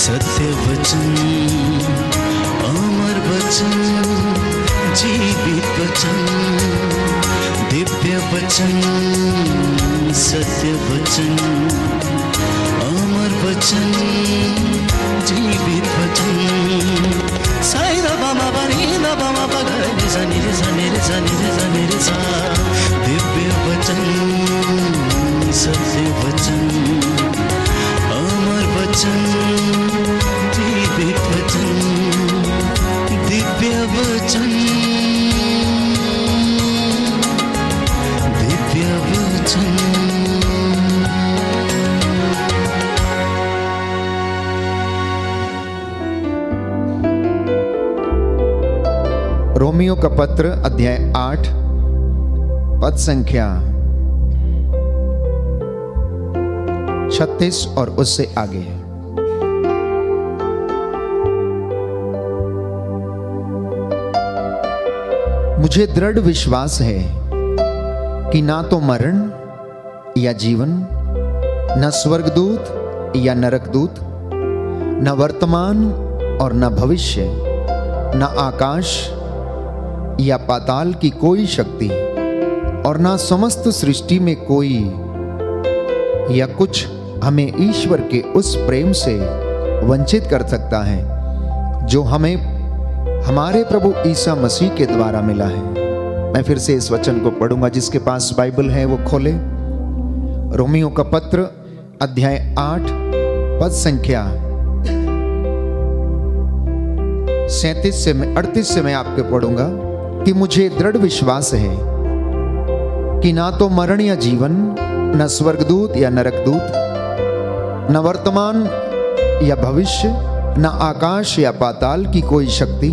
सत्य वचन, अमर वचन, जीवित वचन, दिव्य वचन, सत्य वचन, अमर वचन, जीवित वचन। साई दा बाबा बनी दा बाबा बगरे सा निरे सा निरे सा निरे सा निरे सा। दिव्य वचन, सत्य वचन, अमर वचन, जीवित वचन, दिव्य वचन, दिव्य वचन। रोमियो का पत्र अध्याय 8 पद संख्या 36 और उससे आगे है। मुझे दृढ़ विश्वास है कि ना तो मरण या जीवन, न स्वर्गदूत या नरकदूत, न वर्तमान और न भविष्य, न आकाश या पाताल की कोई शक्ति और ना समस्त सृष्टि में कोई या कुछ हमें ईश्वर के उस प्रेम से वंचित कर सकता है जो हमें हमारे प्रभु ईसा मसीह के द्वारा मिला है। मैं फिर से इस वचन को पढ़ूंगा। जिसके पास बाइबल है वो खोले। रोमियो का पत्र अध्याय 8 पद संख्या 37 से 38 से मैं आपको पढ़ूंगा कि मुझे दृढ़ विश्वास है कि ना तो मरण या जीवन, न स्वर्गदूत या नरकदूत, न वर्तमान या भविष्य, न आकाश या पाताल की कोई शक्ति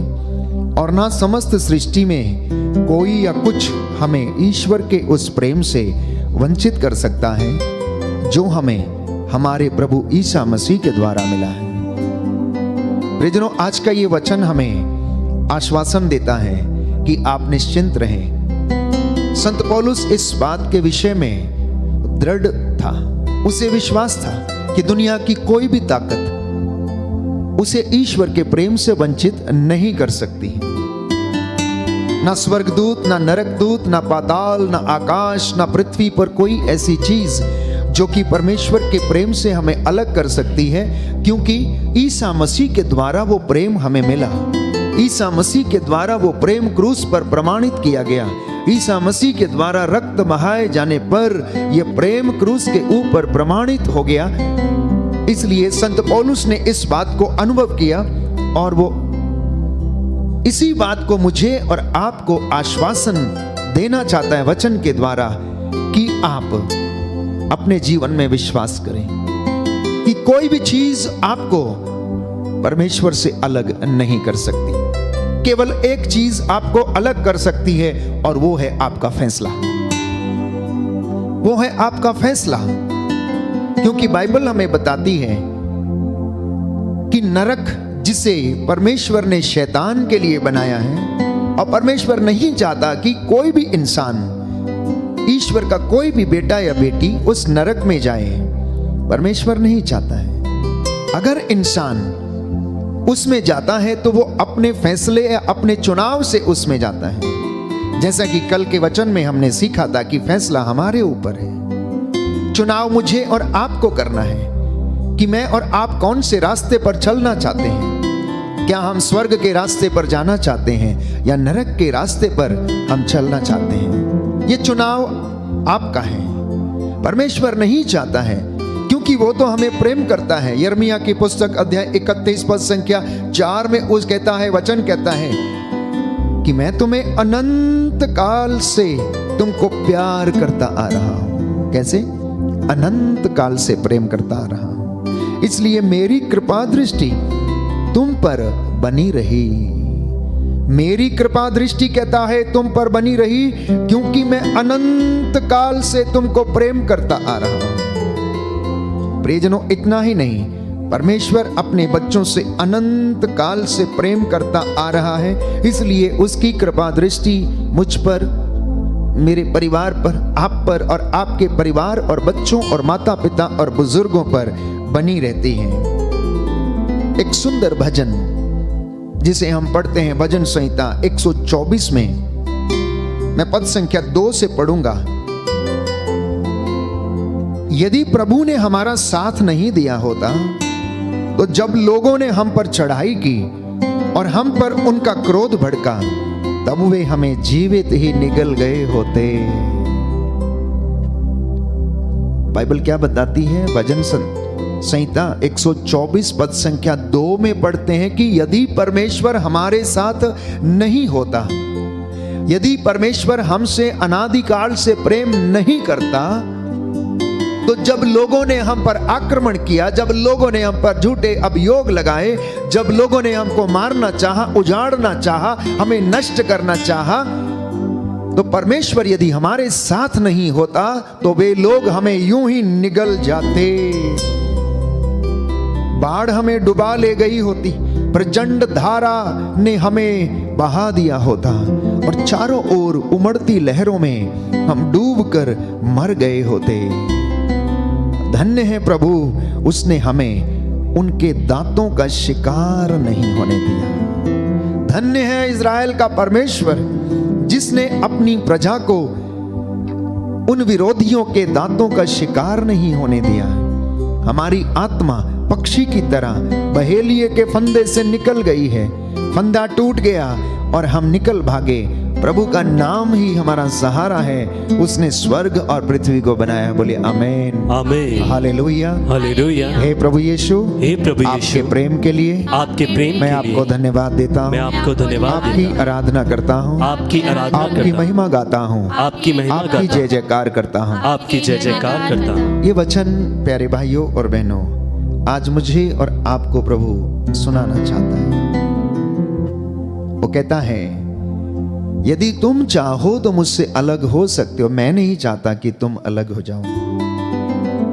और ना समस्त सृष्टि में कोई या कुछ हमें ईश्वर के उस प्रेम से वंचित कर सकता है जो हमें हमारे प्रभु ईसा मसीह के द्वारा मिला है। प्रियजनों, आज का ये वचन हमें आश्वासन देता है कि आप निश्चिंत रहें। संत पौलुस इस बात के विषय में दृढ़ था। उसे विश्वास था कि दुनिया की कोई भी ताकत उसे ईश्वर के प्रेम से वंचित नहीं कर सकती। ना स्वर्गदूत, ना नरकदूत, ना पाताल, ना आकाश, ना पृथ्वी पर कोई ऐसी चीज जो कि परमेश्वर के प्रेम से हमें अलग कर सकती है, क्योंकि ईसा मसीह के द्वारा वो प्रेम हमें मिला। ईसा मसीह के द्वारा वो प्रेम क्रूस पर प्रमाणित किया गया। ईसा मसीह के द्वारा रक्त बहाए जाने पर यह प्रेम क्रूस के ऊपर प्रमाणित हो गया। इसलिए संत पौलुस ने इस बात को अनुभव किया और वो इसी बात को मुझे और आपको आश्वासन देना चाहता है वचन के द्वारा कि आप अपने जीवन में विश्वास करें कि कोई भी चीज आपको परमेश्वर से अलग नहीं कर सकती। केवल एक चीज आपको अलग कर सकती है और वो है आपका फैसला। वो है आपका फैसला, क्योंकि बाइबल हमें बताती है कि नरक जिसे परमेश्वर ने शैतान के लिए बनाया है, और परमेश्वर नहीं चाहता कि कोई भी इंसान, ईश्वर का कोई भी बेटा या बेटी उस नरक में जाए। परमेश्वर नहीं चाहता है। अगर इंसान उसमें जाता है तो वो अपने फैसले या अपने चुनाव से उसमें जाता है। जैसा कि कल के वचन में हमने सीखा था कि फैसला हमारे ऊपर है। चुनाव मुझे और आपको करना है कि मैं और आप कौन से रास्ते पर चलना चाहते हैं। क्या हम स्वर्ग के रास्ते पर जाना चाहते हैं या नरक के रास्ते पर हम चलना चाहते हैं। ये चुनाव आपका है। परमेश्वर नहीं चाहता है, क्योंकि वो तो हमें प्रेम करता है। यिर्मयाह की पुस्तक अध्याय 31 पद संख्या 4 में उस कहता है, वचन कहता है कि मैं तुम्हें अनंत काल से तुमको प्यार करता आ रहा हूं। कैसे? अनंत काल से प्रेम करता आ रहा हूं, इसलिए मेरी कृपा दृष्टि तुम पर बनी रही। मेरी कृपा दृष्टि कहता है तुम पर बनी रही, क्योंकि मैं अनंत काल से तुमको प्रेम करता आ रहा हूं। प्रियजनों, इतना ही नहीं, परमेश्वर अपने बच्चों से अनंत काल से प्रेम करता आ रहा है। इसलिए उसकी कृपा दृष्टि मुझ पर, मेरे परिवार पर, आप पर और आपके परिवार और बच्चों और माता पिता और बुजुर्गों पर बनी रहती है। एक सुंदर भजन जिसे हम पढ़ते हैं भजन संहिता 124 में। मैं पद संख्या 2 से पढ़ूंगा। यदि प्रभु ने हमारा साथ नहीं दिया होता तो जब लोगों ने हम पर चढ़ाई की और हम पर उनका क्रोध भड़का, तब वे हमें जीवित ही निगल गए होते। बाइबल क्या बताती है? भजन संहिता 124 पद संख्या 2 में पढ़ते हैं कि यदि परमेश्वर हमारे साथ नहीं होता, यदि परमेश्वर हमसे अनादिकाल से प्रेम नहीं करता, तो जब लोगों ने हम पर आक्रमण किया, जब लोगों ने हम पर झूठे अभियोग लगाए, जब लोगों ने हमको मारना चाहा, उजाड़ना चाहा, हमें नष्ट करना चाहा, तो परमेश्वर यदि हमारे साथ नहीं होता तो वे लोग हमें यूं ही निगल जाते। बाढ़ हमें डुबा ले गई होती, प्रचंड धारा ने हमें बहा दिया होता और चारों ओर उमड़ती लहरों में हम डूबकर मर गए होते। धन्य है प्रभु, उसने हमें उनके दांतों का शिकार नहीं होने दिया। धन्य है इज़राइल का परमेश्वर, जिसने अपनी प्रजा को उन विरोधियों के दांतों का शिकार नहीं होने दिया। हमारी आत्मा पक्षी की तरह बहेलिए के फंदे से निकल गई है, फंदा टूट गया और हम निकल भागे। प्रभु का नाम ही हमारा सहारा है, उसने स्वर्ग और पृथ्वी को बनाया। बोले आमीन, आमीन, हालेलुया, हालेलुया। हे प्रभु यीशु, हे प्रभु यीशु, आपके प्रेम के लिए, आपके प्रेम मैं के आपको लिए धन्यवाद देता हूँ, मैं आपको धन्यवाद आपकी देता हूँ, आराधना करता हूँ, आपकी आराधना आपकी करता हूँ, महिमा गाता हूँ, आपकी महिमा आपकी गाता जय हूँ, जयकार करता हूँ, आपकी जय जयकार करता हूँ। ये वचन प्यारे भाइयों और बहनों आज मुझे और आपको प्रभु सुनाना चाहता है। वो कहता है, यदि तुम चाहो तो मुझसे अलग हो सकते हो। मैं नहीं चाहता कि तुम अलग हो जाओ,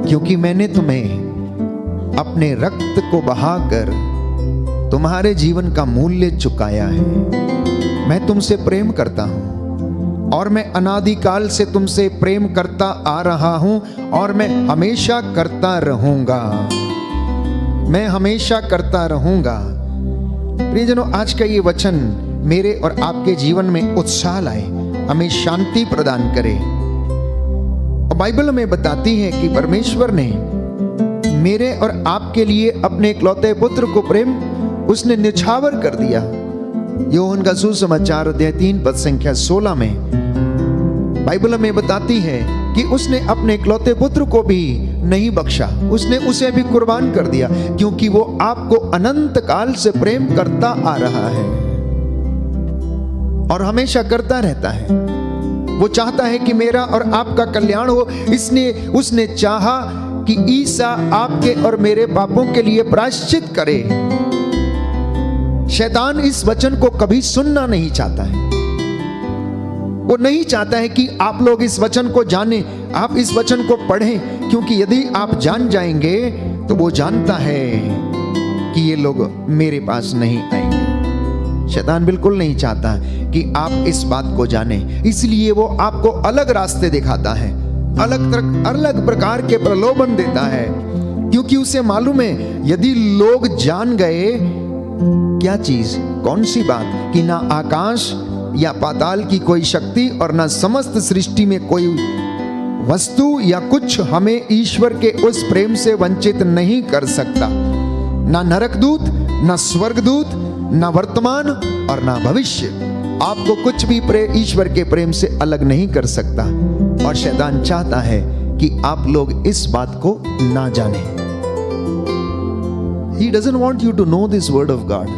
क्योंकि मैंने तुम्हें अपने रक्त को बहाकर तुम्हारे जीवन का मूल्य चुकाया है। मैं तुमसे प्रेम करता हूं और मैं अनादिकाल से तुमसे प्रेम करता आ रहा हूं और मैं हमेशा करता रहूंगा। मैं हमेशा करता रहूंगा। प्रियजनों, आज का ये वचन मेरे और आपके जीवन में उत्साह लाए, हमें शांति प्रदान करे। और बाइबल में बताती है कि परमेश्वर ने मेरे और आपके लिए अपने इकलौते पुत्र को प्रेम उसने निछावर कर दिया। यूहन्ना का सुसमाचार अध्याय 3 पद संख्या 16 में बाइबल में बताती है कि उसने अपने इकलौते पुत्र को भी नहीं बख्शा, उसने उसे भी कुर्बान कर दिया, क्योंकि वो आपको अनंत काल से प्रेम करता आ रहा है और हमेशा करता रहता है। वो चाहता है कि मेरा और आपका कल्याण हो, इसलिए उसने चाहा कि ईसा आपके और मेरे पापों के लिए प्रायश्चित करे। शैतान इस वचन को कभी सुनना नहीं चाहता है। वो नहीं चाहता है कि आप लोग इस वचन को जानें, आप इस वचन को पढ़ें, क्योंकि यदि आप जान जाएंगे तो वो जानता है कि ये लोग मेरे पास नहीं आएंगे। शैतान बिल्कुल नहीं चाहता कि आप इस बात को जानें, इसलिए वो आपको अलग रास्ते दिखाता है, अलग प्रकार के प्रलोभन देता है, क्योंकि उसे मालूम है यदि लोग जान गए क्या चीज, कौन सी बात, कि ना आकाश या पाताल की कोई शक्ति और ना समस्त सृष्टि में कोई वस्तु या कुछ हमें ईश्वर के उस प्रेम से वंचित नहीं कर सकता। ना नरकदूत, ना स्वर्गदूत, ना वर्तमान और ना भविष्य, आपको कुछ भी ईश्वर के प्रेम से अलग नहीं कर सकता। और शैतान चाहता है कि आप लोग इस बात को ना जानें। He doesn't want you to know this word of God.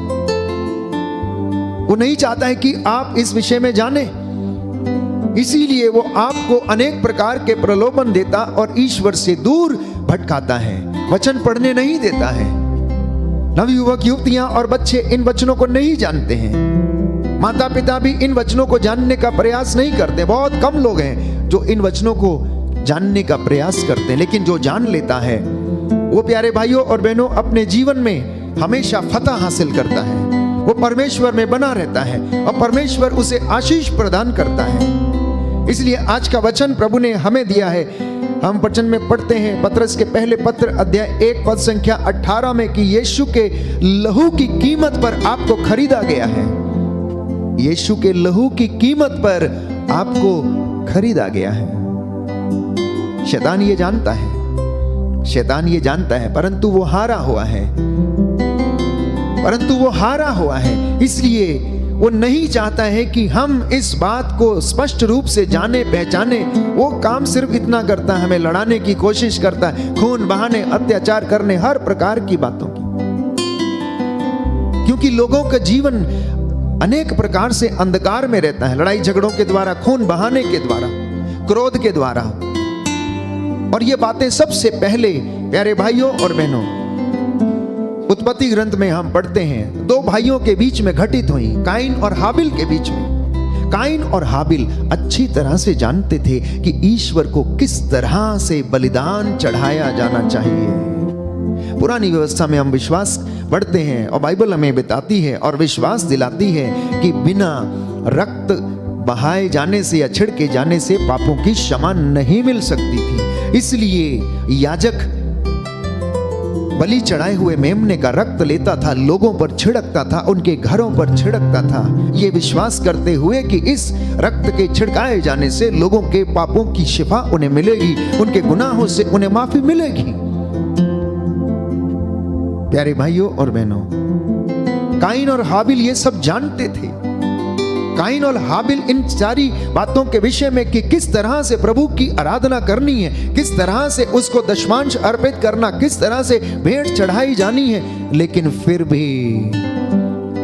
वो नहीं चाहता है कि आप इस विषय में जानें, इसीलिए वो आपको अनेक प्रकार के प्रलोभन देता और ईश्वर से दूर भटकाता है, वचन पढ़ने नहीं देता है। नवयुवक युवतियां और बच्चे इन वचनों को नहीं जानते हैं, माता पिता भी इन वचनों को जानने का प्रयास नहीं करते। बहुत कम लोग हैं जो इन वचनों को जानने का प्रयास करते हैं, लेकिन जो जान लेता है वो प्यारे भाइयों और बहनों अपने जीवन में हमेशा फतह हासिल करता है, वो परमेश्वर में बना रहता है और परमेश्वर उसे आशीष प्रदान करता है। इसलिए आज का वचन प्रभु ने हमें दिया है, हम वचन में पढ़ते हैं पतरस के पहले पत्र अध्याय 1 पद संख्या 18 में कि यीशु के लहू की कीमत पर आपको खरीदा गया है। यीशु के लहू की कीमत पर आपको खरीदा गया है। शैतान ये जानता है, शैतान ये जानता है, परंतु वो हारा हुआ है, परंतु वो हारा हुआ है। इसलिए वो नहीं चाहता है कि हम इस बात को स्पष्ट रूप से जाने पहचाने। वो काम सिर्फ इतना करता है, हमें लड़ाने की कोशिश करता है, खून बहाने, अत्याचार करने, हर प्रकार की बातों की। क्योंकि लोगों का जीवन अनेक प्रकार से अंधकार में रहता है, लड़ाई झगड़ों के द्वारा, खून बहाने के द्वारा, क्रोध के द्वारा। और ये बातें सबसे पहले प्यारे भाइयों और बहनों उत्पत्ति ग्रंथ में हम पढ़ते हैं, दो भाइयों के बीच में घटित हुई, काइन और हाबिल के बीच में। काइन और हाबिल अच्छी तरह से जानते थे कि ईश्वर को किस तरह से बलिदान चढ़ाया जाना चाहिए। पुरानी व्यवस्था में हम विश्वास पढ़ते हैं और बाइबल हमें बताती है और विश्वास दिलाती है कि बिना रक्त बहाए जाने से या छिड़के जाने से पापों की क्षमा नहीं मिल सकती थी। इसलिए याजक बलि चढ़ाए हुए मेमने का रक्त लेता था, लोगों पर छिड़कता था, उनके घरों पर छिड़कता था, ये विश्वास करते हुए कि इस रक्त के छिड़काए जाने से लोगों के पापों की शिफा उन्हें मिलेगी, उनके गुनाहों से उन्हें माफी मिलेगी। प्यारे भाइयों और बहनों, काइन और हाबिल ये सब जानते थे। काइन और हाबिल इन सारी बातों के विषय में कि किस तरह से प्रभु की आराधना करनी है, किस तरह से उसको दशमांश अर्पित करना, किस तरह से भेंट चढ़ाई जानी है। लेकिन फिर भी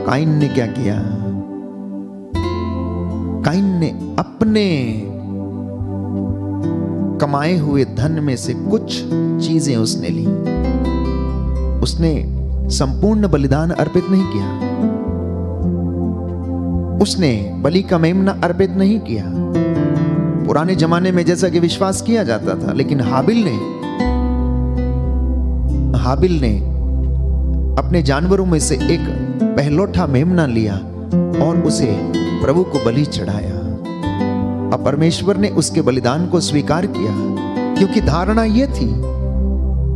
काइन ने क्या किया? काइन ने अपने कमाए हुए धन में से कुछ चीजें उसने ली। उसने संपूर्ण बलिदान अर्पित नहीं किया, उसने बलि का मेमना अर्पित नहीं किया। पुराने जमाने में जैसा कि विश्वास किया जाता था, लेकिन हाबिल ने अपने जानवरों में से एक पहलौठा मेमना लिया और उसे प्रभु को बलि चढ़ाया। अब परमेश्वर ने उसके बलिदान को स्वीकार किया, क्योंकि धारणा यह थी,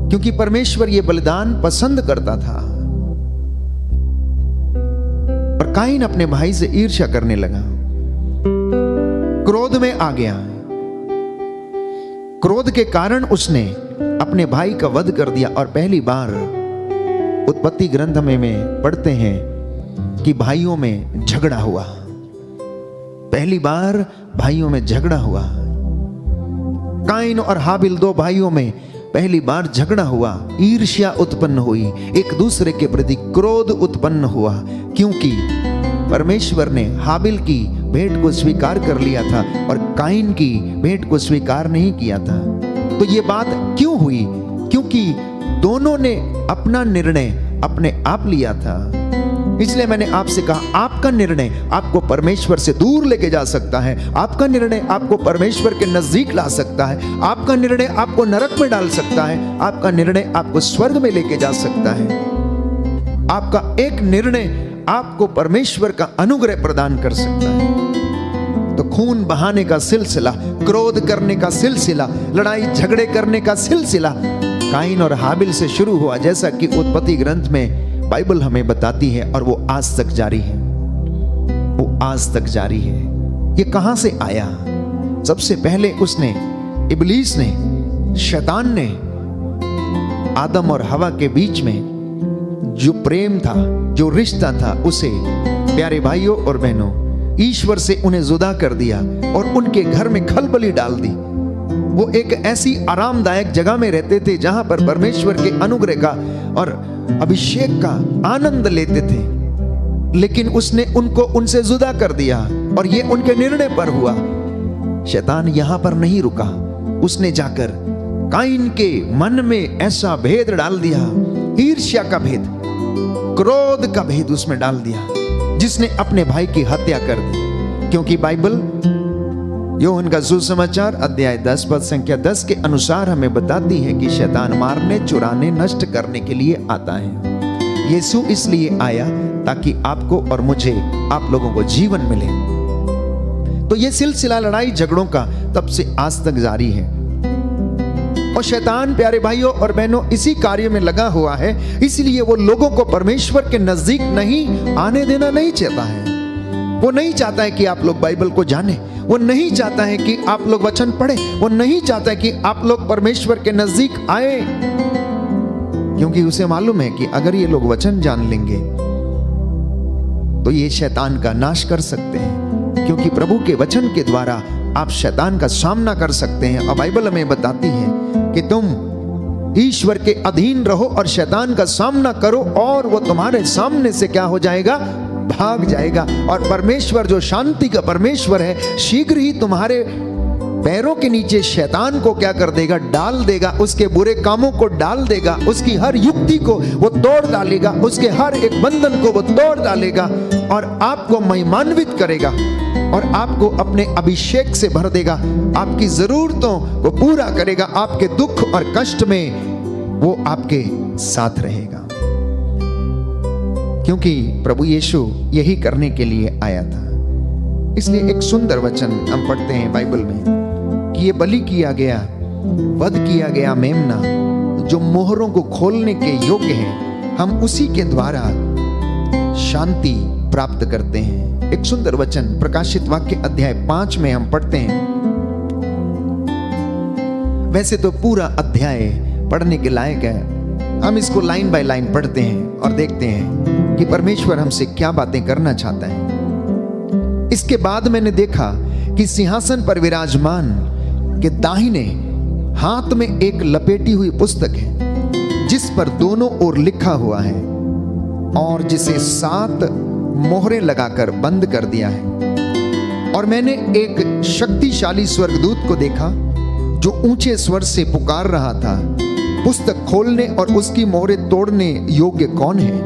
क्योंकि परमेश्वर यह बलिदान पसंद करता था। काइन अपने भाई से ईर्ष्या करने लगा, क्रोध में आ गया। क्रोध के कारण उसने अपने भाई का वध कर दिया। और पहली बार उत्पत्ति ग्रंथ में पढ़ते हैं कि भाइयों में झगड़ा हुआ। पहली बार भाइयों में झगड़ा हुआ। काइन और हाबिल दो भाइयों में पहली बार झगड़ा हुआ, ईर्ष्या उत्पन्न हुई, एक दूसरे के प्रति क्रोध उत्पन्न हुआ, क्योंकि परमेश्वर ने हाबिल की भेंट को स्वीकार कर लिया था और काइन की भेंट को स्वीकार नहीं किया था। तो ये बात क्यों हुई? क्योंकि दोनों ने अपना निर्णय अपने आप लिया था। इसलिए मैंने आपसे कहा, आपका निर्णय आपको परमेश्वर से दूर लेके जा सकता है, आपका निर्णय आपको परमेश्वर के नजदीक ला सकता है, आपका निर्णय आपको नरक में डाल सकता है, आपका निर्णय आपको स्वर्ग में लेके जा सकता है। आपका एक निर्णय आपको परमेश्वर का अनुग्रह प्रदान कर सकता है। तो खून बहाने का सिलसिला, क्रोध करने का सिलसिला, लड़ाई झगड़े करने का सिलसिला काइन और हाबिल से शुरू हुआ, जैसा कि उत्पत्ति ग्रंथ में बाइबल हमें बताती है, और वो आज तक जारी है। वो आज तक जारी है। ये कहां से आया? सबसे पहले उसने, इब्लीस ने, शैतान ने आदम और हवा के बीच में जो प्रेम था, जो रिश्ता था, उसे प्यारे भाइयों और बहनों ईश्वर से उन्हें जुदा कर दिया और उनके घर में खलबली डाल दी। वो एक ऐसी आरामदायक जगह में रहते थे जहां पर परमेश्वर के अनुग्रह का और अभिषेक का आनंद लेते थे, लेकिन उसने उनको उनसे जुदा कर दिया और ये उनके निर्णय पर हुआ। शैतान यहां पर नहीं रुका, उसने जाकर काइन के मन में ऐसा भेद डाल दिया, ईर्ष्या का भेद, क्रोध का भेद उसमें डाल दिया, जिसने अपने भाई की हत्या कर दी। क्योंकि बाइबल यूहन्ना का सुसमाचार अध्याय 10 पद संख्या 10 के अनुसार हमें बताती है कि शैतान मारने, चुराने, नष्ट करने के लिए आता है। यीशु इसलिए आया ताकि आपको और मुझे, आप लोगों को जीवन मिले। तो यह सिलसिला लड़ाई झगड़ों का तब से आज तक जारी है। और शैतान प्यारे भाइयों और बहनों इसी कार्य में लगा हुआ है, इसलिए वो लोगों को परमेश्वर के नजदीक नहीं आने देना नहीं चाहता है। वो नहीं चाहता है कि आप लोग बाइबल को जाने, वो नहीं चाहता है कि आप लोग वचन पढ़े, वो नहीं चाहता है कि आप लोग परमेश्वर के नजदीक आए, क्योंकि उसे मालूम है कि अगर ये लोग वचन जान लेंगे तो ये शैतान का नाश कर सकते हैं, क्योंकि प्रभु के वचन के द्वारा आप शैतान का सामना कर सकते हैं। और बाइबल हमें बताती है कि तुम ईश्वर के अधीन रहो और शैतान का सामना करो और वो तुम्हारे सामने से क्या हो जाएगा, भाग जाएगा। और परमेश्वर जो शांति का परमेश्वर है, शीघ्र ही तुम्हारे पैरों के नीचे शैतान को क्या कर देगा, डाल देगा, उसके बुरे कामों को डाल देगा, उसकी हर युक्ति को वो तोड़ डालेगा, उसके हर एक बंधन को वो तोड़ डालेगा और आपको महिमान्वित करेगा और आपको अपने अभिषेक से भर देगा, आपकी जरूरतों को पूरा करेगा, आपके दुख और कष्ट में वो आपके साथ रहेगा, क्योंकि प्रभु यीशु यही करने के लिए आया था। इसलिए एक सुंदर वचन हम पढ़ते हैं बाइबल में कि ये बलि किया गया, वध किया गया मेमना जो मोहरों को खोलने के योग्य है, हम उसी के द्वारा शांति प्राप्त करते हैं। एक सुंदर वचन प्रकाशित वाक्य अध्याय 5 में हम पढ़ते हैं। वैसे तो पूरा अध्याय पढ़ने के लायक है, हम इसको लाइन बाय लाइन पढ़ते हैं और देखते हैं कि परमेश्वर हमसे क्या बातें करना चाहता है। इसके बाद मैंने देखा कि सिंहासन पर विराजमान के दाहिने हाथ में एक लपेटी हुई पुस्तक है, जिस पर दोनों ओर लिखा हुआ है और जिसे 7 मोहरें लगाकर बंद कर दिया है। और मैंने एक शक्तिशाली स्वर्गदूत को देखा जो ऊंचे स्वर से पुकार रहा था, पुस्तक खोलने और उसकी मोहरें तोड़ने योग्य कौन है?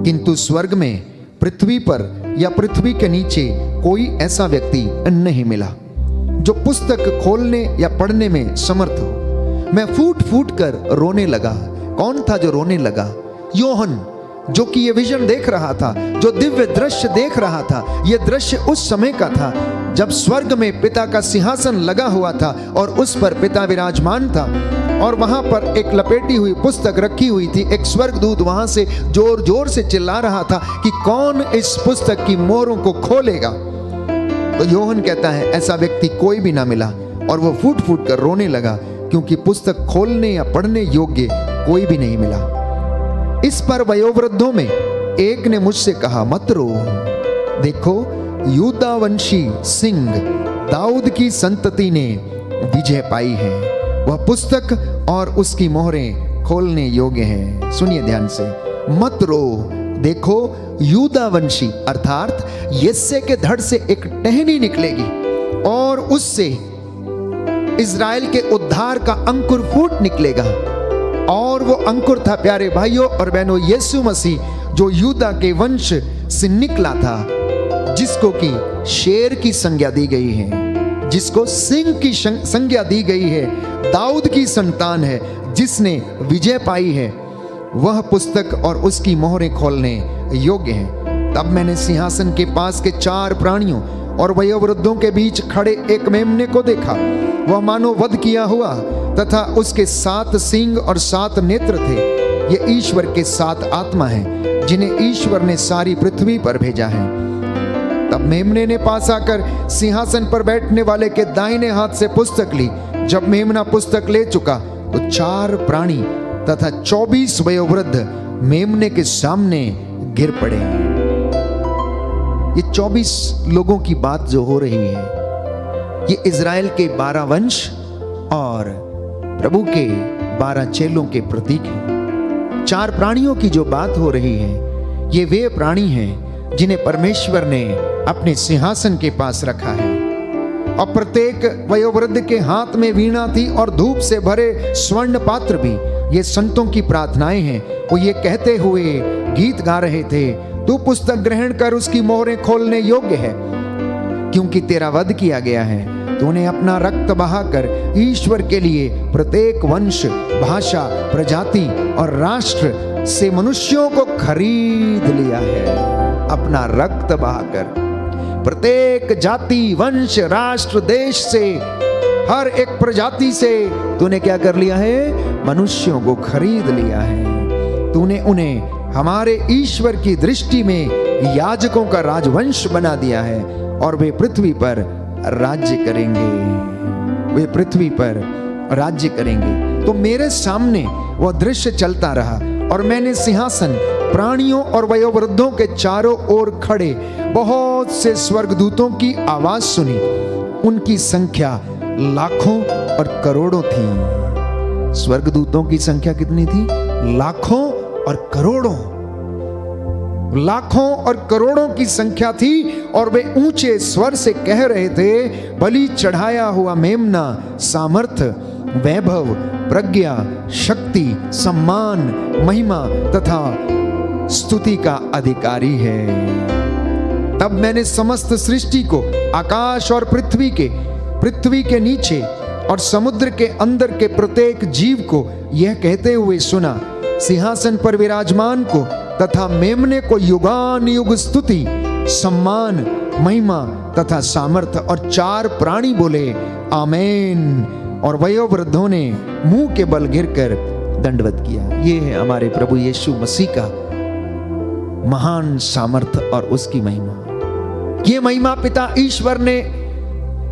किंतु स्वर्ग में, पृथ्वी पर या पृथ्वी के नीचे कोई ऐसा व्यक्ति नहीं मिला जो पुस्तक खोलने या पढ़ने में समर्थ हो। मैं फूट फूट कर रोने लगा। कौन था जो रोने लगा? योहन, जो कि ये विजन देख रहा था, जो दिव्य दृश्य देख रहा था। यह दृश्य उस समय का था जब स्वर्ग में पिता का सिंहासन लगा हुआ था और उस पर पिता विराजमान था और वहां पर एक लपेटी हुई पुस्तक रखी हुई थी। एक स्वर्गदूत वहां से जोर जोर से चिल्ला रहा था कि कौन इस पुस्तक की मोहरों को खोलेगा। तो योहन कहता है ऐसा व्यक्ति कोई भी ना मिला और वो फूट फूट कर रोने लगा, क्योंकि पुस्तक खोलने या पढ़ने योग्य कोई भी नहीं मिला। इस पर वयोवृद्धों में एक ने मुझसे कहा, मत रो, देखो यूदा वंशी सिंह दाऊद की संतति ने विजय पाई है। वह पुस्तक और उसकी मोहरें खोलने योग्य है। सुनिए ध्यान से, मत रो, देखो यूदा वंशी अर्थात यिशै के धड़ से एक टहनी निकलेगी और उससे इज़राइल के उद्धार का अंकुर फूट निकलेगा। और वो अंकुर था प्यारे भाइयों और बहनों यीशु मसीह, जो यूदा के वंश से निकला था, जिसको कि शेर की संज्ञा दी गई है, जिसको सिंह की संज्ञा दी गई है, दाऊद की संतान है, जिसने विजय पाई है। वह पुस्तक और उसकी मोहरें खोलने योग्य है। तब मैंने सिंहासन के पास के 4 प्राणियों और वयोवृद्धों के बीच खड़े एक मेमने को देखा। वह मानो वध किया हुआ तथा उसके 7 सींग और 7 नेत्र थे। ये ईश्वर के 7 आत्मा हैं, जिन्हें ईश्वर ने सारी पृथ्वी पर भेजा है। तब मेमने ने पास आकर सिंहासन पर बैठने वाले के दाहिने हाथ से पुस्तक ली। जब मेमना पुस्तक ले चुका तो 4 प्राणी तथा 24 वयोवृद्ध मेमने के सामने गिर पड़े। ये 24 लोगों की बात जो हो रही है, ये इज़राइल के 12 वंश और प्रभु के 12 चेलों के प्रतीक हैं। 4 प्राणियों की जो बात हो रही है, ये वे प्राणी हैं जिन्हें परमेश्वर ने अपने सिंहासन के पास रखा है। और प्रत्येक वयोवृद्ध के हाथ में वीणा थी और धूप से भरे स्वर्ण पात्र भी। ये संतों की प्रार्थनाएं हैं। वो ये कहते हुए गीत गा रहे थे, तू पुस्तक ग्रहण कर, उसकी मोहरें खोलने योग्य है, क्योंकि तेरा वध किया गया है। तूने अपना रक्त बहाकर ईश्वर के लिए प्रत्येक वंश, भाषा, प्रजाति और राष्ट्र से मनुष्यों को खरीद लिया है। अपना रक्त बहाकर प्रत्येक जाति, वंश, राष्ट्र, देश से हर एक प्रजाति से तूने क्या कर लिया है? मनुष्यों को खरीद लिया है। तूने उन्हें हमारे ईश्वर की दृष्टि में याजकों का राजवंश बना दिया है और वे पृथ्वी पर राज्य करेंगे। वे पृथ्वी पर राज्य करेंगे। तो मेरे सामने वह दृश्य चलता रहा और मैंने सिंहासन, प्राणियों और वयोवृद्धों के चारों ओर खड़े बहुत से स्वर्गदूतों की आवाज सुनी। उनकी संख्या लाखों और करोड़ों थी। स्वर्गदूतों की संख्या कितनी थी? लाखों और करोड़ों। लाखों और करोड़ों की संख्या थी और वे ऊंचे स्वर से कह रहे थे, बलि चढ़ाया हुआ मेमना सामर्थ्य, वैभव, प्रज्ञा, शक्ति, सम्मान, महिमा तथा स्तुति का अधिकारी है। तब मैंने समस्त सृष्टि को, आकाश और पृथ्वी के नीचे और समुद्र के अंदर के प्रत्येक जीव को यह कहते हुए सुना, सिंहासन पर विराजमान को तथा मेमने को युगान युग स्तुति, सम्मान, महिमा तथा सामर्थ्य। और चार प्राणी बोले आमीन। और वयोवृद्धों ने मुंह के बल गिरकर दंडवत किया। ये है हमारे प्रभु यीशु मसीह का महान सामर्थ्य और उसकी महिमा। ये महिमा पिता ईश्वर ने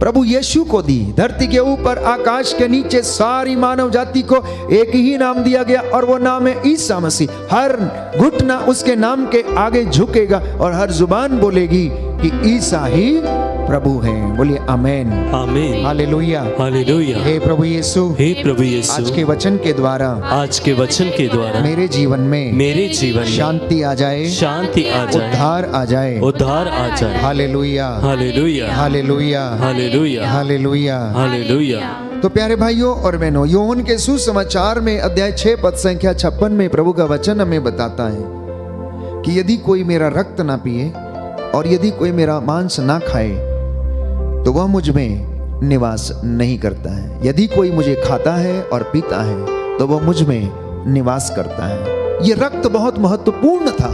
प्रभु यीशु को दी। धरती के ऊपर, आकाश के नीचे सारी मानव जाति को एक ही नाम दिया गया और वो नाम है ईसा मसीह। हर घुटना उसके नाम के आगे झुकेगा और हर जुबान बोलेगी कि ईसा ही प्रभु है। बोलिए आमीन, आमीन, हालेलुया, हालेलुया। हे प्रभु यीशु, हे प्रभु यीशु, आज के वचन के द्वारा, आज के वचन के द्वारा मेरे जीवन में शांति आ जाए, शांति आ जाए, उद्धार आ जाए, उद्धार आ जाए। Hallelujah, hallelujah, hallelujah, hallelujah, hallelujah, hallelujah. तो प्यारे भाइयों और बहनों, यूहन्ना के सुसमाचार में अध्याय 6 पद संख्या 56 में प्रभु का वचन हमें बताता है कि यदि कोई मेरा रक्त ना पिए और यदि कोई मेरा मांस ना खाए तो वह मुझ में निवास नहीं करता है। यदि कोई मुझे खाता है और पीता है तो वह मुझ में निवास करता है। यह रक्त बहुत महत्वपूर्ण था।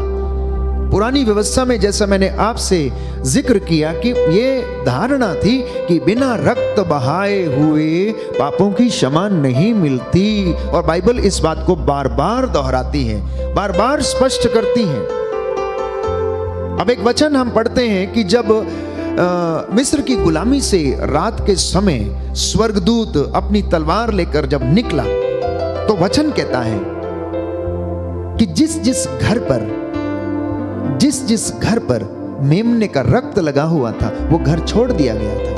पुरानी व्यवस्था में, जैसा मैंने आपसे जिक्र किया, कि ये धारणा थी कि बिना रक्त बहाए हुए पापों की क्षमा नहीं मिलती। और बाइबल इस बात को बार बार दोहराती है, बार बार स्पष्ट करती है। अब एक वचन हम पढ़ते हैं कि जब मिस्र की गुलामी से रात के समय स्वर्गदूत अपनी तलवार लेकर जब निकला तो वचन कहता है कि जिस जिस घर पर मेमने का रक्त लगा हुआ था वो घर छोड़ दिया गया था।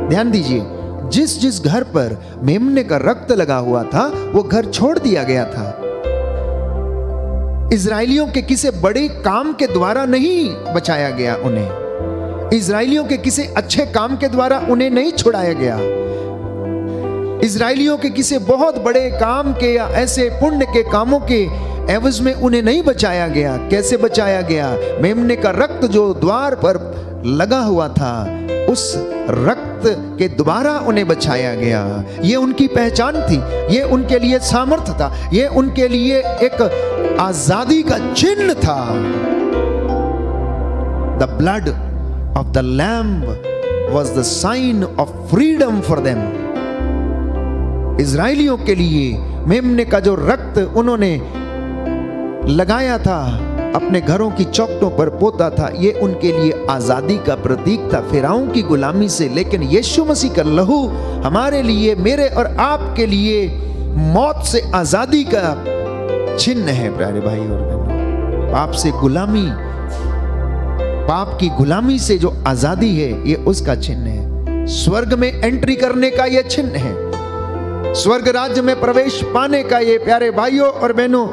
ध्यान दीजिए, जिस जिस घर पर मेमने का रक्त लगा हुआ था वो घर छोड़ दिया गया था। इजराइलियों के किसी बड़े काम के द्वारा नहीं बचाया गया उन्हें। इजराइलियों के किसी अच्छे काम के द्वारा उन्हें नहीं छुड़ाया गया। इजराइलियों के किसी बहुत बड़े काम के या ऐसे पुण्य के कामों के एवज में उन्हें नहीं बचाया गया। कैसे बचाया गया? मेमने का रक्त जो द्वार पर लगा हुआ था, उस रक्त के द्वारा उन्हें बचाया गया। ये उनकी पहचान थी, ये उनके लिए सामर्थ्य था, ये उनके लिए एक आजादी का चिन्ह था। The blood of the lamb was the sign of freedom for them. इजराइलियों के लिए मेमने का जो रक्त उन्होंने लगाया था, अपने घरों की चौखटों पर पोता था, ये उनके लिए आजादी का प्रतीक था फिरौन की गुलामी से। लेकिन यीशु मसीह का लहू हमारे लिए, मेरे और आपके लिए मौत से आजादी का चिन्ह है। प्यारे भाई और बहनों, पाप की गुलामी से जो आजादी है, ये उसका चिन्ह है। स्वर्ग में एंट्री करने का ये चिन्ह है। स्वर्ग राज्य में प्रवेश पाने का ये, प्यारे भाइयों और बहनों,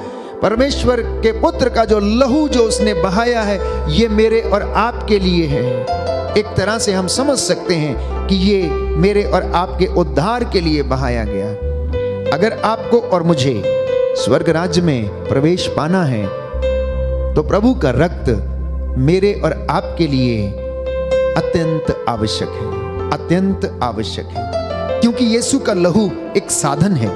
परमेश्वर के पुत्र का जो लहू जो उसने बहाया है, ये मेरे और आपके लिए है। एक तरह से हम समझ सकते हैं कि ये मेरे और आपके उद्धार के लिए बहाया गया। अगर आपको और मुझे स्वर्ग राज्य में प्रवेश पाना है तो प्रभु का रक्त मेरे और आपके लिए अत्यंत आवश्यक है, अत्यंत आवश्यक है। क्योंकि यीशु का लहू एक साधन है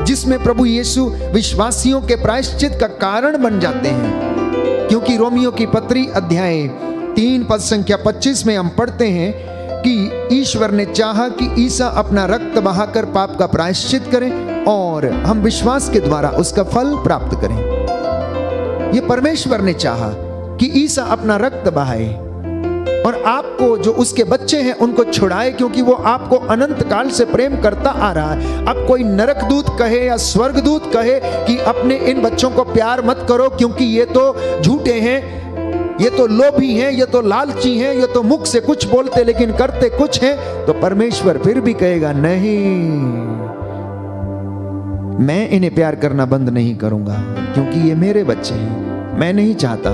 जिसमें प्रभु यीशु विश्वासियों के प्रायश्चित का कारण बन जाते हैं। क्योंकि रोमियो की पत्री अध्याय 3 पद संख्या 25 में हम पढ़ते हैं कि ईश्वर ने चाहा कि ईसा अपना रक्त बहाकर पाप का प्रायश्चित करें और हम विश्वास के द्वारा उसका फल प्राप्त करें। ये परमेश्वर ने चाहा कि ईसा अपना रक्त बहाए और आपको जो उसके बच्चे हैं उनको छुड़ाए, क्योंकि वो आपको अनंत काल से प्रेम करता आ रहा है। अब कोई नरकदूत कहे या स्वर्गदूत कहे कि अपने इन बच्चों को प्यार मत करो क्योंकि ये तो झूठे हैं, ये तो लोभी हैं, ये तो लालची हैं, ये तो मुख से कुछ बोलते लेकिन करते कुछ हैं, तो परमेश्वर फिर भी कहेगा नहीं, मैं इन्हें प्यार करना बंद नहीं करूंगा क्योंकि ये मेरे बच्चे हैं। मैं नहीं चाहता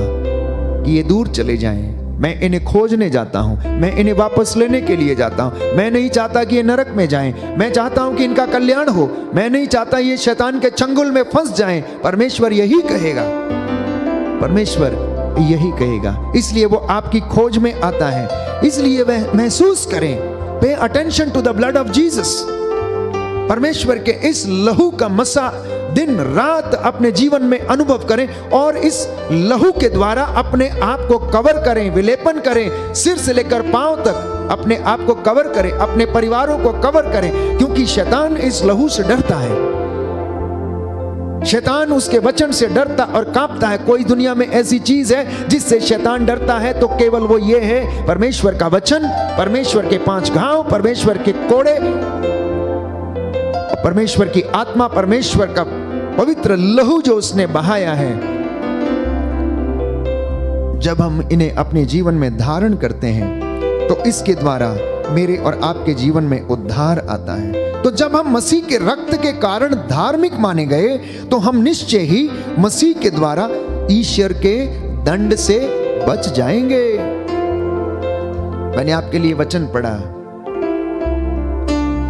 कि ये दूर चले जाएं, मैं इन्हें खोजने जाता हूं, मैं इन्हें वापस लेने के लिए जाता हूं। मैं नहीं चाहता कि ये नरक में जाएं, मैं चाहता हूं कि इनका कल्याण हो, मैं नहीं चाहता ये शैतान के चंगुल में फंस जाएं। परमेश्वर यही कहेगा, परमेश्वर यही कहेगा। इसलिए वो आपकी खोज में आता है। इसलिए वह महसूस करें, pay attention to the blood of Jesus. परमेश्वर के इस लहू का मसा दिन रात अपने जीवन में अनुभव करें और इस लहू के द्वारा अपने आप को कवर करें, विलेपन करें, सिर से लेकर पांव तक अपने आप को कवर करें, अपने परिवारों को कवर करें, क्योंकि शैतान इस लहू से डरता है। शैतान उसके वचन से डरता और कांपता है। कोई दुनिया में ऐसी चीज है जिससे शैतान डरता है तो केवल वो ये है परमेश्वर का वचन, परमेश्वर के 5 घाव, परमेश्वर के कोड़े, परमेश्वर की आत्मा, परमेश्वर का पवित्र लहू जो उसने बहाया है। जब हम इन्हें अपने जीवन में धारण करते हैं तो इसके द्वारा मेरे और आपके जीवन में उद्धार आता है। तो जब हम मसीह के रक्त के कारण धार्मिक माने गए तो हम निश्चय ही मसीह के द्वारा ईश्वर के दंड से बच जाएंगे। मैंने आपके लिए वचन पढ़ा,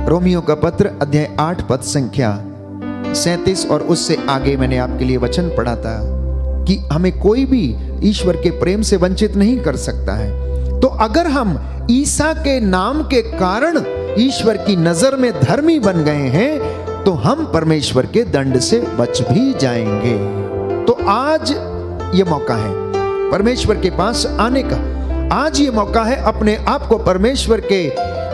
रोमियो का पत्र अध्याय 8 पद संख्या 37 और उससे आगे मैंने आपके लिए वचन पढ़ा था कि हमें कोई भी ईश्वर के प्रेम से वंचित नहीं कर सकता है। तो अगर हम ईसा के नाम के कारण ईश्वर की नजर में धर्मी बन गए हैं तो हम परमेश्वर के दंड से बच भी जाएंगे। तो आज ये मौका है परमेश्वर के पास आने का। आज ये मौका है अपने आप को परमेश्वर के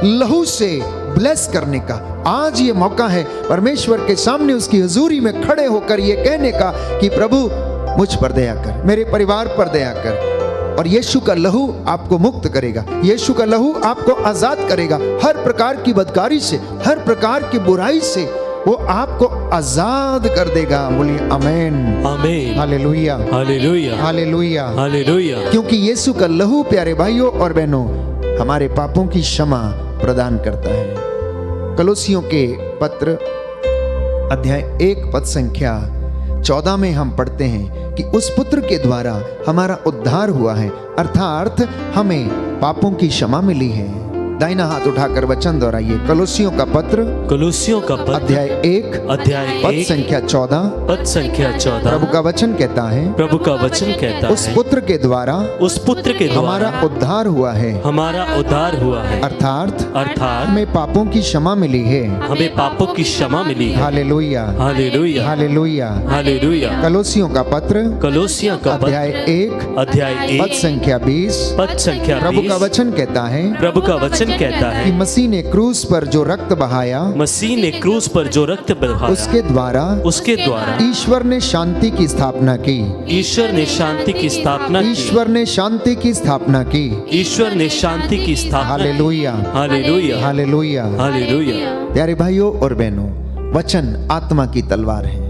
लहू से ब्लेस करने का। आज ये मौका है परमेश्वर के सामने उसकी हुजूरी में खड़े होकर ये कहने का कि प्रभु मुझ पर दया कर, मेरे परिवार पर दया कर। और यीशु का लहू आपको मुक्त करेगा, यीशु का लहू आपको आजाद करेगा हर प्रकार की बदकारी से, हर प्रकार की बुराई से वो आपको आजाद कर देगा। बोलिए आमीन, आमीन, हालेलुया, हालेलुया, हालेलुया, हालेलुया। क्योंकि यीशु का लहू प्यारे भाइयों और बहनों हमारे पापों की क्षमा प्रदान करता है। कलोसियों के पत्र अध्याय 1 पद संख्या 14 में हम पढ़ते हैं कि उस पुत्र के द्वारा हमारा उद्धार हुआ है, अर्थात हमें पापों की क्षमा मिली है। दाहिना हाथ उठाकर वचन दोहराइए। कलोसियों का पत्र अध्याय 1 पद संख्या 14 पद संख्या 14। प्रभु का वचन कहता है, प्रभु का वचन कहता है, उस पुत्र के द्वारा हमारा उद्धार हुआ है, हमारा उद्धार हुआ है, अर्थात हमें पापों की क्षमा मिली है, हमें पापों की क्षमा मिली है। Hallelujah, hallelujah, hallelujah, hallelujah. कलोसियों का पत्र अध्याय 1 पद संख्या 20 पद संख्या। प्रभु का वचन कहता है, प्रभु का वचन कहता है कि मसीह ने क्रूस पर जो रक्त बहाया, मसीह ने क्रूस पर जो रक्त बहाया, उसके द्वारा ईश्वर ने शांति की स्थापना की, ईश्वर ने शांति की स्थापना की, ईश्वर ने शांति की स्थापना की, ईश्वर ने शांति की स्थापना। Hallelujah, hallelujah, hallelujah, hallelujah. प्यारे भाइयों और बहनों, वचन आत्मा की तलवार है,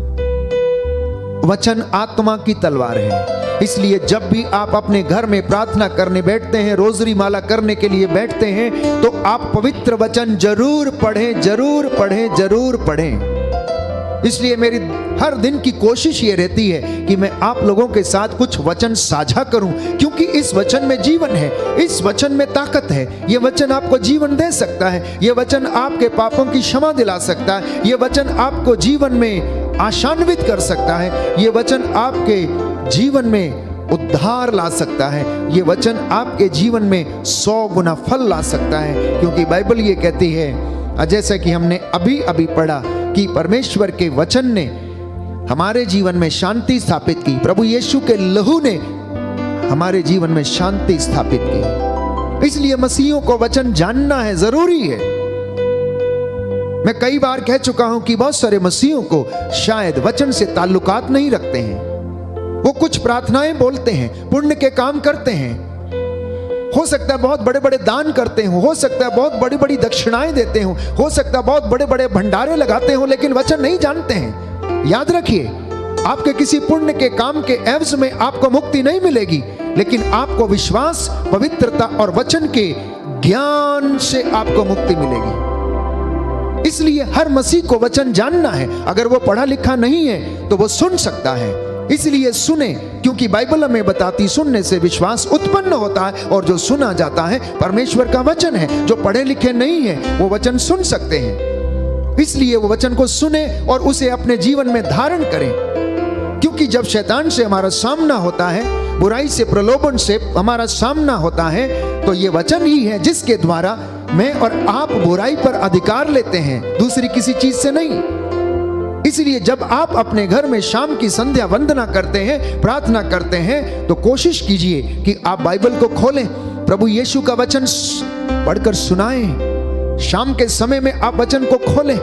वचन आत्मा की तलवार है। इसलिए जब भी आप अपने घर में प्रार्थना करने बैठते हैं, रोजरी माला करने के लिए बैठते हैं, तो आप पवित्र वचन जरूर पढ़ें, जरूर पढ़ें, जरूर पढ़ें। इसलिए मेरी हर दिन की कोशिश ये रहती है कि मैं आप लोगों के साथ कुछ वचन साझा करूं, क्योंकि इस वचन में जीवन है, इस वचन में ताकत है। ये वचन आपको जीवन दे सकता है, ये वचन आपके पापों की क्षमा दिला सकता है, ये वचन आपको जीवन में आशान्वित कर सकता है, ये वचन आपके जीवन में उद्धार ला सकता है, ये वचन आपके जीवन में 100 गुना फल ला सकता है। क्योंकि बाइबल ये कहती है, जैसा कि हमने अभी अभी पढ़ा, कि परमेश्वर के वचन ने हमारे जीवन में शांति स्थापित की, प्रभु यीशु के लहू ने हमारे जीवन में शांति स्थापित की। इसलिए मसीहियों को वचन जानना है, जरूरी है। मैं कई बार कह चुका हूं कि बहुत सारे मसीहियों को शायद वचन से ताल्लुकात नहीं रखते हैं। वो कुछ प्रार्थनाएं बोलते हैं, पुण्य के काम करते हैं, हो सकता है बहुत बड़े बड़े दान करते हो सकता है बहुत बड़ी बड़ी दक्षिणाएं देते हो सकता है बहुत बड़े बड़े भंडारे लगाते हो, लेकिन वचन नहीं जानते हैं। याद रखिए, आपके किसी पुण्य के काम के एवज में आपको मुक्ति नहीं मिलेगी, लेकिन आपको विश्वास, पवित्रता और वचन के ज्ञान से आपको मुक्ति मिलेगी। इसलिए हर मसीह को वचन जानना है। अगर वो पढ़ा लिखा नहीं है तो वो सुन सकता है, इसलिए सुने, क्योंकि बाइबल हमें बताती सुनने से विश्वास उत्पन्न होता है, और जो सुना जाता है परमेश्वर का वचन है। जो पढ़े लिखे नहीं है वो वचन सुन सकते हैं, इसलिए वो वचन को सुने और उसे अपने जीवन में धारण करें। क्योंकि जब शैतान से हमारा सामना होता है, बुराई से, प्रलोभन से हमारा सामना होता है, तो ये वचन ही है जिसके द्वारा मैं और आप बुराई पर अधिकार लेते हैं, दूसरी किसी चीज से नहीं। इसलिए जब आप अपने घर में शाम की संध्या वंदना करते हैं, प्रार्थना करते हैं, तो कोशिश कीजिए कि आप बाइबल को खोलें, प्रभु यीशु का वचन पढ़कर सुनाएं। शाम के समय में आप वचन को खोलें,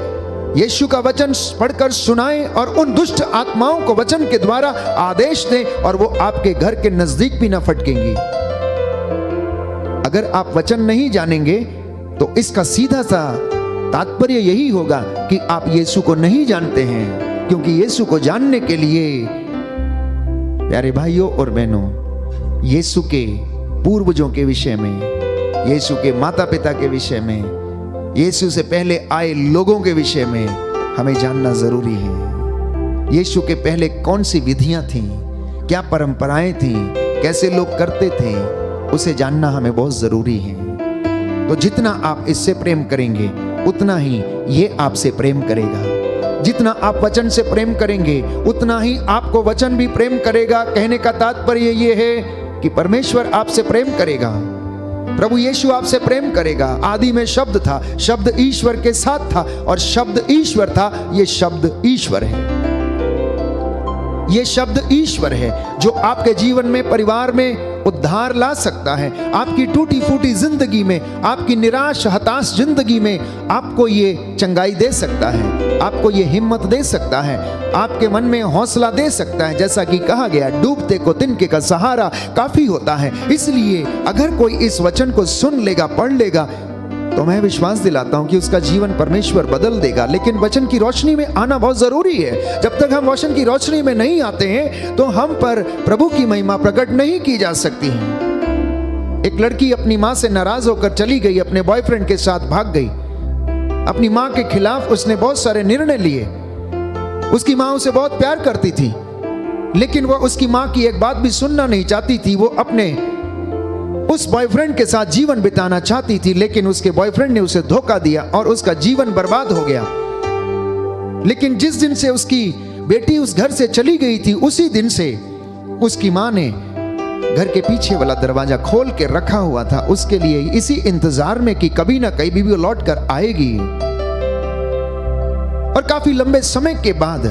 यीशु का वचन पढ़कर सुनाएं, और उन दुष्ट आत्माओं को वचन के द्वारा आदेश दें, और वो आपके घर के नजदीक भी ना फटकेंगी। अगर आप वचन नहीं जानेंगे तो इसका सीधा सा तात्पर्य यही होगा कि आप यीशु को नहीं जानते हैं। क्योंकि यीशु को जानने के लिए, प्यारे भाइयों और बहनों, यीशु के पूर्वजों के विषय में, यीशु के माता पिता के विषय में, यीशु से पहले आए लोगों के विषय में हमें जानना जरूरी है। यीशु के पहले कौन सी विधियां थीं, क्या परंपराएं थीं, कैसे लोग करते थे, उसे जानना हमें बहुत जरूरी है। तो जितना आप इससे प्रेम करेंगे उतना ही ये आपसे प्रेम करेगा। जितना आप वचन से प्रेम करेंगे उतना ही आपको वचन भी प्रेम करेगा। कहने का तात्पर्य ये है कि परमेश्वर आपसे प्रेम करेगा, प्रभु यीशु आपसे प्रेम करेगा। आदि में शब्द था, शब्द ईश्वर के साथ था, और शब्द ईश्वर था। ये शब्द ईश्वर है, ये शब्द ईश्वर है जो आपके जीवन में, परिवार में उद्धार ला सकता है। आपकी टूटी फूटी जिंदगी में, आपकी निराश हताश जिंदगी में आपको ये चंगाई दे सकता है, आपको ये हिम्मत दे सकता है, आपके मन में हौसला दे सकता है। जैसा कि कहा गया, डूबते को तिनके का सहारा काफी होता है। इसलिए अगर कोई इस वचन को सुन लेगा, पढ़ लेगा, तो मैं विश्वास दिलाता हूं कि उसका जीवन परमेश्वर बदल देगा। लेकिन वचन की रोशनी में आना बहुत जरूरी है। जब तक हम वचन की रोशनी में नहीं आते हैं तो हम पर प्रभु की महिमा प्रकट नहीं की जा सकती है। एक लड़की अपनी मां से नाराज होकर चली गई, अपने बॉयफ्रेंड के साथ भाग गई। अपनी मां के खिलाफ उसने बहुत सारे निर्णय लिए। उसकी मां उसे बहुत प्यार करती थी, लेकिन वह उसकी मां की एक बात भी सुनना नहीं चाहती थी। वो अपने उस बॉयफ्रेंड के साथ जीवन बिताना चाहती थी, लेकिन उसके बॉयफ्रेंड ने उसे धोखा दिया और उसका जीवन बर्बाद हो गया। लेकिन जिस दिन से उसकी बेटी उस घर से चली गई थी, उसी दिन से उसकी मां ने घर के पीछे वाला दरवाजा खोल के रखा हुआ था उसके लिए, इसी इंतजार में कि कभी ना कभी भी वो लौट कर आएगी। और काफी लंबे समय के बाद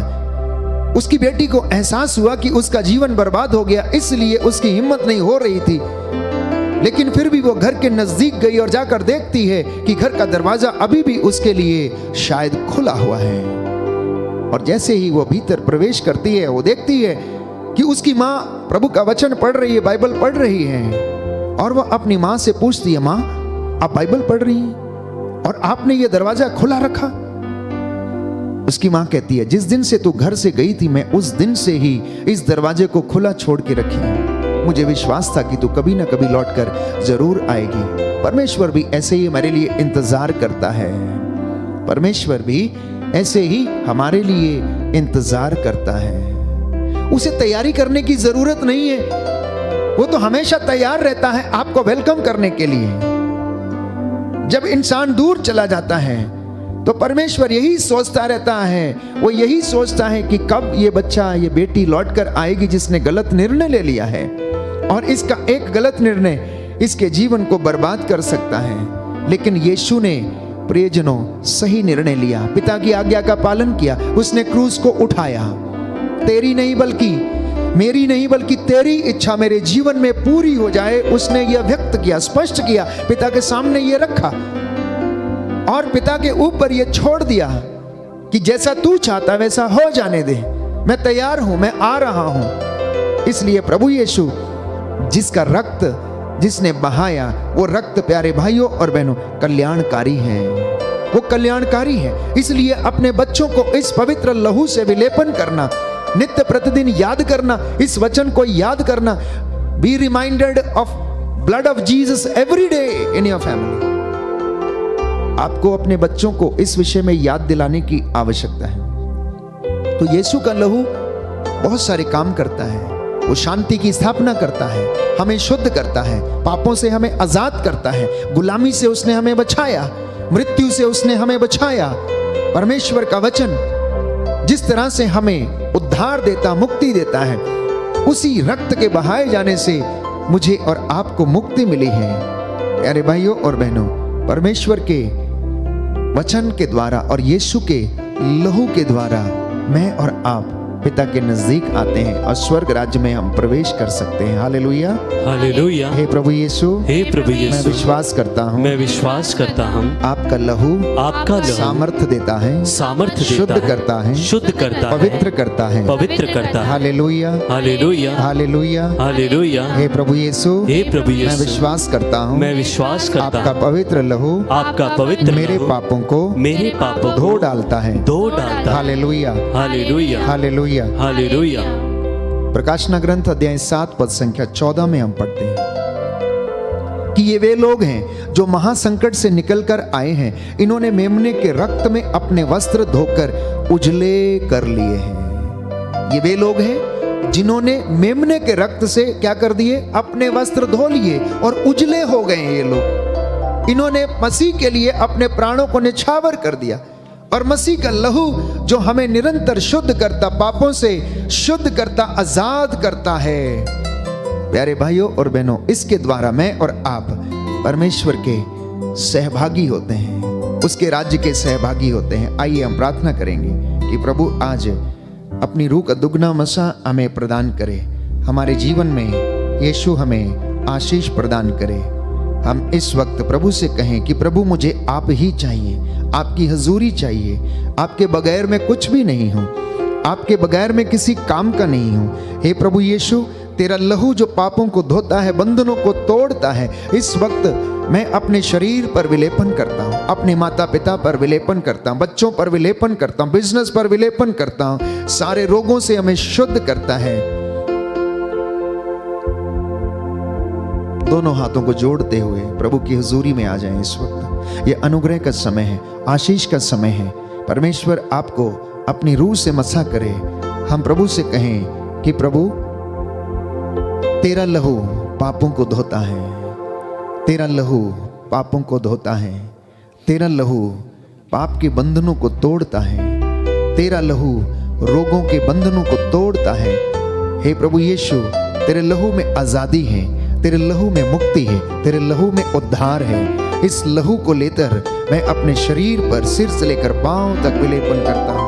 उसकी बेटी को एहसास हुआ कि उसका जीवन बर्बाद हो गया, इसलिए उसकी हिम्मत नहीं हो रही थी। लेकिन फिर भी वो घर के नजदीक गई और जाकर देखती है कि घर का दरवाजा अभी भी उसके लिए शायद खुला हुआ है। और जैसे ही वो भीतर प्रवेश करती है, वो देखती है कि उसकी माँ प्रभु का वचन पढ़ रही है, बाइबल पढ़ रही है। और वो अपनी माँ से पूछती है, माँ आप बाइबल पढ़ रही हैं और आपने ये दरवाजा खुला रखा? उसकी माँ कहती है, जिस दिन से तू घर से गई थी, मैं उस दिन से ही इस दरवाजे को खुला छोड़ के रखी। मुझे विश्वास था कि तू कभी ना कभी लौटकर जरूर आएगी। परमेश्वर भी ऐसे ही हमारे लिए इंतजार करता है। परमेश्वर भी ऐसे ही हमारे लिए इंतजार करता है। उसे तैयारी करने की जरूरत नहीं है, वो तो हमेशा तैयार रहता है आपको वेलकम करने के लिए। जब इंसान दूर चला जाता है तो परमेश्वर यही सोचता रहता है, वो यही सोचता है कि कब ये बच्चा, ये बेटी लौटकर आएगी जिसने गलत निर्णय ले लिया है, और इसका एक गलत निर्णय इसके जीवन को बर्बाद कर सकता है। लेकिन यीशु ने प्रियजनों सही निर्णय लिया, पिता की आज्ञा का पालन किया, उसने क्रूस को उठाया। तेरी नहीं बल्कि मेरी नहीं बल्कि तेरी इच्छा मेरे जीवन में पूरी हो जाए, उसने यह व्यक्त किया, स्पष्ट किया, पिता के सामने यह रखा और पिता के ऊपर यह छोड़ दिया कि जैसा तू चाहता वैसा हो जाने दे, मैं तैयार हूं, मैं आ रहा हूं। इसलिए प्रभु यीशु जिसका रक्त जिसने बहाया, वो रक्त प्यारे भाइयों और बहनों कल्याणकारी है, वो कल्याणकारी है। इसलिए अपने बच्चों को इस पवित्र लहू से विलेपन करना, नित्य प्रतिदिन याद करना, इस वचन को याद करना, be reminded of blood of Jesus every day in your family. आपको अपने बच्चों को इस विषय में याद दिलाने की आवश्यकता है। तो यीशु का लहू बहुत सारे काम करता है। वो शांति की स्थापना करता है, हमें शुद्ध करता है, पापों से हमें आजाद करता है, गुलामी से उसने हमें बचाया, मृत्यु से उसने हमें बचाया। परमेश्वर का वचन जिस तरह से हमें उद्धार देता, मुक्ति देता है, उसी रक्त के बहाए जाने से मुझे और आपको मुक्ति मिली है। प्यारे भाइयों और बहनों, परमेश्वर के वचन के द्वारा और यीशु के लहू के द्वारा मैं और आप पिता के नजदीक आते हैं और स्वर्ग राज्य में हम प्रवेश कर सकते हैं। Hallelujah, hallelujah. हे प्रभु यीशु, हे प्रभु मैं यीशु, विश्वास करता हूँ, मैं विश्वास करता हूँ आपका लहू आपका लहू सामर्थ्य देता है, सामर्थ्य देता शुद्ध है, करता है, शुद्ध करता है, पवित्र करता है। पवित्र करता है। Hallelujah, hallelujah, hallelujah, hallelujah. हे प्रभु यीशु, हे प्रभु मैं यीशु, विश्वास करता हूँ, मैं विश्वास करता आपका हूँ पवित्र लहू आपका पवित्र मेरे लहू पापों को मेरे पापों धो को डालता है। धो डालता है। Hallelujah, hallelujah, hallelujah. हालेलुया। प्रकाशना ग्रंथ अध्याय 7 पद संख्या 14 में हम पढ़ते हैं कि ये वे लोग हैं जो महासंकट से निकलकर आए हैं, इन्होंने मेमने के रक्त में अपने वस्त्र धोकर उजले कर लिए हैं। ये वे लोग हैं जिन्होंने मेमने के रक्त से क्या कर दिए? अपने वस्त्र धो लिए और उजले हो गए हैं। ये लोग, इन्होंने मसीह के लिए अपने प्राणों को निछावर कर दिया और मसीह का लहू जो हमें निरंतर शुद्ध करता, पापों से शुद्ध करता, आजाद करता है। प्यारे भाइयों और बहनों, इसके द्वारा मैं और आप परमेश्वर के सहभागी होते हैं, उसके राज्य के सहभागी होते हैं। आइए हम प्रार्थना करेंगे कि प्रभु आज अपनी रूह का दुगना मसा हमें प्रदान करे, हमारे जीवन में यीशु हमें आशीष प्रदान करे। हम इस वक्त प्रभु से कहें कि प्रभु मुझे आप ही चाहिए, आपकी हजूरी चाहिए, आपके बगैर मैं कुछ भी नहीं हूँ, आपके बगैर मैं किसी काम का नहीं हूँ। हे प्रभु यीशु, तेरा लहू जो पापों को धोता है, बंधनों को तोड़ता है, इस वक्त मैं अपने शरीर पर विलेपन करता हूँ, अपने माता पिता पर विलेपन करता हूँ, बच्चों पर विलेपन करता हूँ, बिजनेस पर विलेपन करता हूँ, सारे रोगों से हमें शुद्ध करता है। दोनों हाथों को जोड़ते हुए प्रभु की हुजूरी में आ जाएं। इस वक्त ये अनुग्रह का समय है, आशीष का समय है। परमेश्वर आपको अपनी रूह से मसा करे। हम प्रभु से कहें कि प्रभु तेरा लहू पापों को धोता है, तेरा लहू पापों को धोता है, तेरा लहू पाप के बंधनों को तोड़ता है, तेरा लहू रोगों के बंधनों को तोड़ता है। हे प्रभु यीशु, तेरे लहू में आजादी है, तेरे लहू में मुक्ति है, तेरे लहू में उद्धार है। इस लहू को लेकर मैं अपने शरीर पर सिर से लेकर पांव तक विलेपन करता हूं।